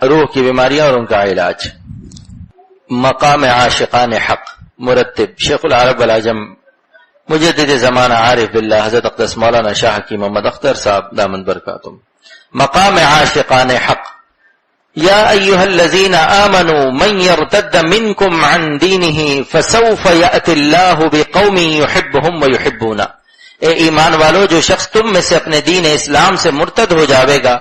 روح کی بیماریاں اور ان کا علاج. مقام عاشقان حق مرتب شیخ العرب والعجم مجدد زمانہ عارف باللہ حضرت اقدس مولانا شاہ حکیم محمد اختر صاحب دامن برکاتہم. مقام عاشقان حق. یا ایھا الذین آمنوا من یرتد منکم عن دینہ فسوف یأتی اللہ بقوم یحبہم ویحبونہ. اے ایمان والو، جو شخص تم میں سے اپنے دین اسلام سے مرتد ہو جاوے گا،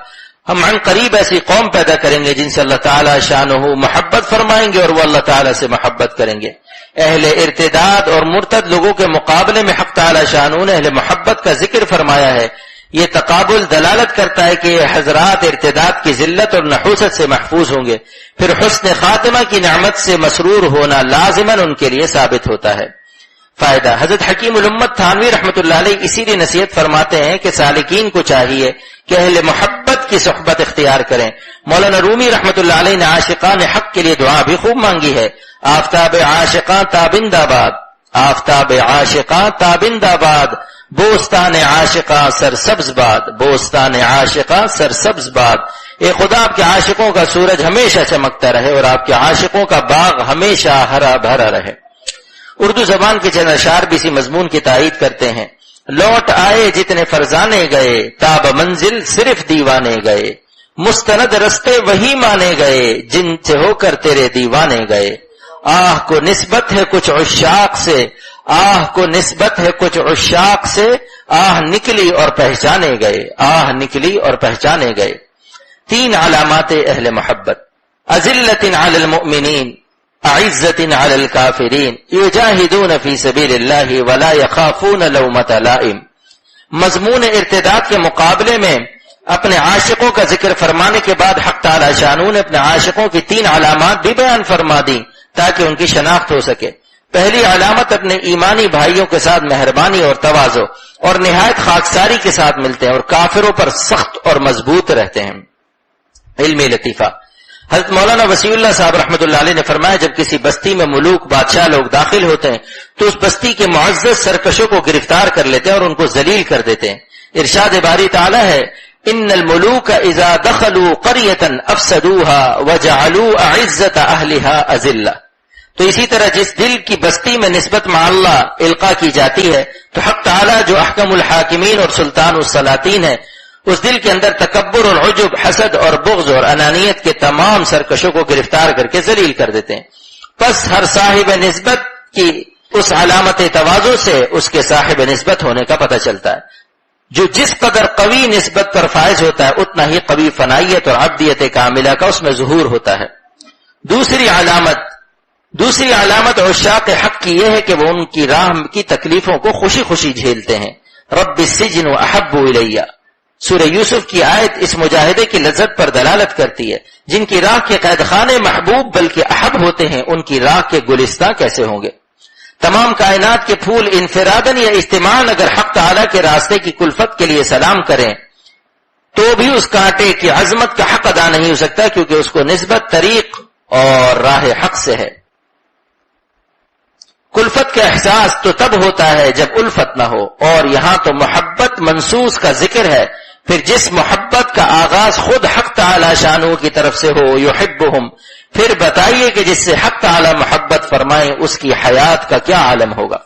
ہم عن قریب ایسی قوم پیدا کریں گے جن سے اللہ تعالی شانہ محبت فرمائیں گے اور وہ اللہ تعالی سے محبت کریں گے. اہل ارتداد اور مرتد لوگوں کے مقابلے میں حق تعالی شانہ نے اہل محبت کا ذکر فرمایا ہے. یہ تقابل دلالت کرتا ہے کہ یہ حضرات ارتداد کی ذلت اور نحوست سے محفوظ ہوں گے، پھر حسن خاتمہ کی نعمت سے مسرور ہونا لازماً ان کے لیے ثابت ہوتا ہے. فائدہ. حضرت حکیم الامت تھانوی رحمۃ اللہ علیہ اسی لیے نصیحت فرماتے ہیں کہ سالکین کو چاہیے کہ اہل محبت کی صحبت اختیار کریں. مولانا رومی رحمۃ اللہ علیہ نے عاشقان حق کے لیے دعا بھی خوب مانگی ہے. آفتاب عاشقاں تابند آباد، آفتاب عاشقاں تابند آباد، بوستان عاشقاں سرسبز باد، بوستان عاشقاں سرسبز باد. اے خدا آپ کے عاشقوں کا سورج ہمیشہ چمکتا رہے اور آپ کے عاشقوں کا باغ ہمیشہ ہرا بھرا رہے. اردو زبان کے چند اشعار بھی اسی مضمون کی تائید کرتے ہیں. لوٹ آئے جتنے فرزانے گئے، تاب منزل صرف دیوانے گئے، مستند رستے وہی مانے گئے جن سے ہو کر تیرے دیوانے گئے. آہ کو نسبت ہے کچھ عشاق سے، آہ کو نسبت ہے کچھ عشاق سے، آہ نکلی اور پہچانے گئے، آہ نکلی اور پہچانے گئے. 3 علامات اہل محبت. اذلۃ علی المؤمنین اعزۃ علی الکافرین یجاہدون فی سبیل اللہ ولا یخافون لومۃ لائم. مضمون ارتداد کے مقابلے میں اپنے عاشقوں کا ذکر فرمانے کے بعد حق تعالی شانہ نے اپنے عاشقوں کی 3 علامات بھی بیان فرما دی تاکہ ان کی شناخت ہو سکے. پہلی علامت اپنے ایمانی بھائیوں کے ساتھ مہربانی اور تواضع اور نہایت خاکساری کے ساتھ ملتے ہیں اور کافروں پر سخت اور مضبوط رہتے ہیں. علمی لطیفہ. حضرت مولانا وسیع اللہ صاحب رحمۃ اللہ علیہ نے فرمایا جب کسی بستی میں ملوک بادشاہ لوگ داخل ہوتے ہیں تو اس بستی کے معزز سرکشوں کو گرفتار کر لیتے ہیں اور ان کو ذلیل کر دیتے ہیں. ارشاد باری تعالی ہے ان الملوک اذا دخلوا قرية افسدوها وجعلوا اعزة اهلها اذلة. تو اسی طرح جس دل کی بستی میں نسبت مع اللہ القا کی جاتی ہے تو حق تعالی جو احکم الحاکمین اور سلطان السلاطین ہے اس دل کے اندر تکبر اور عجب، حسد اور بغض اور انانیت کے تمام سرکشوں کو گرفتار کر کے ذلیل کر دیتے ہیں. پس ہر صاحب نسبت کی اس علامت تواضع سے اس کے صاحب نسبت ہونے کا پتہ چلتا ہے. جو جس قدر قوی نسبت پر فائز ہوتا ہے اتنا ہی قوی فنائیت اور عبدیت کاملہ کا اس میں ظہور ہوتا ہے. دوسری علامت عشاق حق کی یہ ہے کہ وہ ان کی راہ کی تکلیفوں کو خوشی خوشی جھیلتے ہیں. رب السجن احب الی. سورہ یوسف کی آیت اس مجاہدے کی لذت پر دلالت کرتی ہے. جن کی راہ کے قید خانے محبوب بلکہ احب ہوتے ہیں ان کی راہ کے گلستاں کیسے ہوں گے. تمام کائنات کے پھول انفرادن یا اجتماعاً اگر حق تعالی کے راستے کی کلفت کے لیے سلام کریں تو بھی اس کانٹے کی عظمت کا حق ادا نہیں ہو سکتا کیونکہ اس کو نسبت طریق اور راہ حق سے ہے. کلفت کا احساس تو تب ہوتا ہے جب الفت نہ ہو، اور یہاں تو محبت منصوص کا ذکر ہے. پھر جس محبت کا آغاز خود حق تعالی شانہ کی طرف سے ہو یحبہم، پھر بتائیے کہ جس سے حق تعالی محبت فرمائیں اس کی حیات کا کیا عالم ہوگا.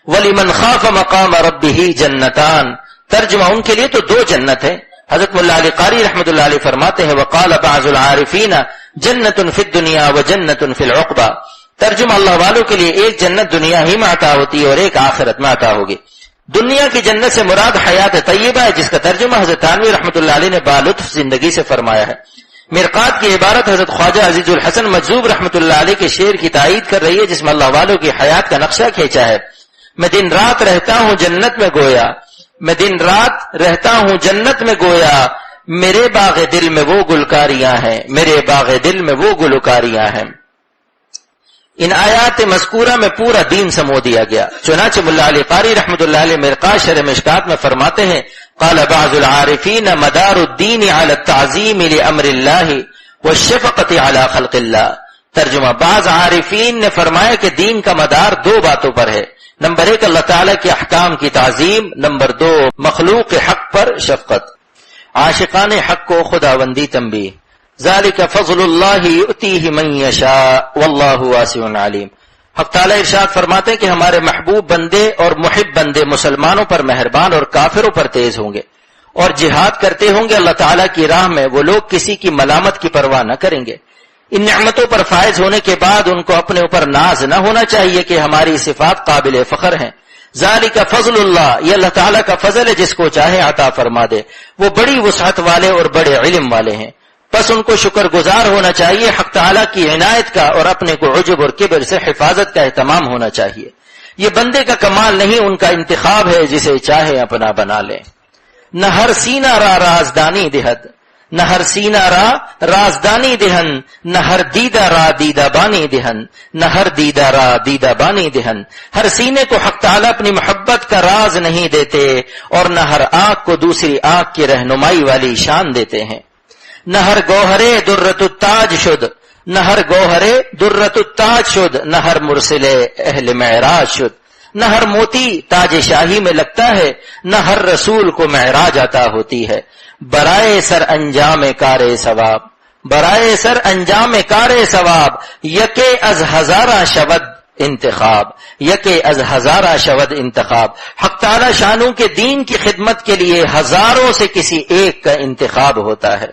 وَلِمَنْ خَافَ مَقَامَ رَبِّهِ جَنَّتَانِ. ترجمہ ان کے لیے تو 2 جنت ہے. حضرت مولا علی قاری رحمۃ اللہ علیہ فرماتے ہیں وقال بعض العارفین جنۃ فی الدنیا وجنۃ فی العقبہ. ترجمہ اللہ والوں کے لیے ایک جنت دنیا ہی میں عطا ہوتی ہے اور ایک آخرت میں عطا ہوگی. دنیا کی جنت سے مراد حیات طیبہ ہے جس کا ترجمہ حضرت تھانوی رحمۃ اللہ علیہ نے بالطف زندگی سے فرمایا ہے. مرقات کی عبارت حضرت خواجہ عزیز الحسن مجذوب رحمۃ اللہ علیہ کے شعر کی تائید کر رہی ہے جس میں اللہ والوں کی حیات کا نقشہ کھینچا ہے. میں دن رات رہتا ہوں جنت میں گویا، میں دن رات رہتا ہوں جنت میں گویا، میرے باغ دل میں وہ گلکاریاں ہیں، میرے باغ دل میں وہ گلکاریاں ہیں. ان آیات مذکورہ میں پورا دین سمو دیا گیا. چنانچہ ملا علی قاری رحمۃ اللہ علیہ مرقات شرح مشکات میں فرماتے ہیں قال بعض العارفین مدار الدین علی التعظیم لامر اللہ والشفقۃ علی خلق اللہ. ترجمہ بعض عارفین نے فرمایا کہ دین کا مدار 2 باتوں پر ہے. نمبر 1 اللہ تعالیٰ کے احکام کی تعظیم، نمبر 2 مخلوق حق پر شفقت. عاشقان حق کو خداوندی تنبیہ. ذالک فضل اللہ یؤتیہ من یشاء واللہ واسع علیم۔ حق تعالیٰ ارشاد فرماتے ہیں کہ ہمارے محبوب بندے اور محب بندے مسلمانوں پر مہربان اور کافروں پر تیز ہوں گے، اور جہاد کرتے ہوں گے اللہ تعالیٰ کی راہ میں، وہ لوگ کسی کی ملامت کی پرواہ نہ کریں گے۔ ان نعمتوں پر فائز ہونے کے بعد ان کو اپنے اوپر ناز نہ ہونا چاہیے کہ ہماری صفات قابل فخر ہیں۔ ذالک فضل اللہ، یہ اللہ تعالیٰ کا فضل ہے، جس کو چاہے عطا فرما دے، وہ بڑی وسعت والے اور بڑے علم والے ہیں۔ بس ان کو شکر گزار ہونا چاہیے حق تعالیٰ کی عنایت کا، اور اپنے کو عجب اور کبر سے حفاظت کا اہتمام ہونا چاہیے۔ یہ بندے کا کمال نہیں، ان کا انتخاب ہے، جسے چاہے اپنا بنا لے۔ نہ ہر سینہ را رازدانی دہد، نہ ہر سینہ را رازدانی دہن، نہ ہر دیدہ را دیدہ بانی دہن، نہ ہر دیدہ را دیدہ بانی دہن۔ ہر سینے کو حق تعالیٰ اپنی محبت کا راز نہیں دیتے، اور نہ ہر آنکھ کو دوسری آنکھ کی رہنمائی والی شان دیتے ہیں۔ نہ ہر گوہرے درت التاج شد، نہ ہر گوہرے درت التاج شد، نہ ہر مرسل اہل معراج شد۔ نہ ہر موتی تاج شاہی میں لگتا ہے، نہ ہر رسول کو معراج عطا ہوتی ہے۔ برائے سر انجام کار ثواب، برائے سر انجام کار ثواب، یکے از ہزارہ شود انتخاب، یکے از ہزارہ شود انتخاب۔ حق تعالی شانوں کے دین کی خدمت کے لیے ہزاروں سے کسی ایک کا انتخاب ہوتا ہے۔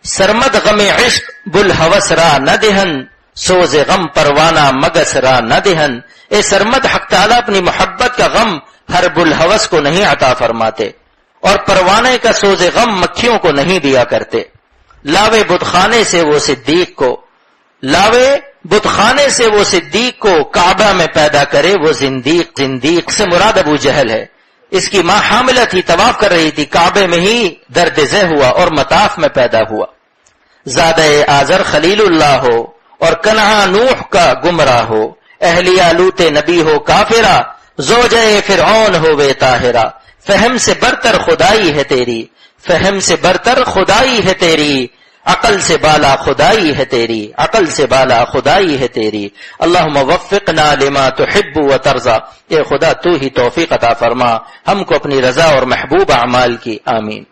سرمد غم عشق بلحوث را نہ دہن، سوز غم پروانہ مگس را نہ دہن۔ اے سرمد، حق تعالیٰ اپنی محبت کا غم ہر بلحوث کو نہیں عطا فرماتے، اور پروانے کا سوز غم مکھیوں کو نہیں دیا کرتے۔ لاوے بتخانے سے وہ صدیق کو، لاوے بتخانے سے وہ صدیق کو، کعبہ میں پیدا کرے وہ زندیق۔ زندیق سے مراد ابو جہل ہے۔ اس کی ماں حاملہ تھی، طواف کر رہی تھی، کعبے میں ہی درد ذہ ہوا اور مطاف میں پیدا ہوا۔ زادہ آزر خلیل اللہ ہو، اور کنعان نوح کا گمراہ ہو، اہلیہ لوط نبی ہو کافرہ، زوجہ فرعون ہو بے طاہرہ۔ فہم سے برتر خدائی ہے تیری، فہم سے برتر خدائی ہے تیری، عقل سے بالا خدائی ہے تیری، عقل سے بالا خدائی ہے تیری۔ اللہم وفقنا لما تحب و ترضى، اے خدا تو ہی توفیق عطا فرما ہم کو اپنی رضا اور محبوب اعمال کی، آمین۔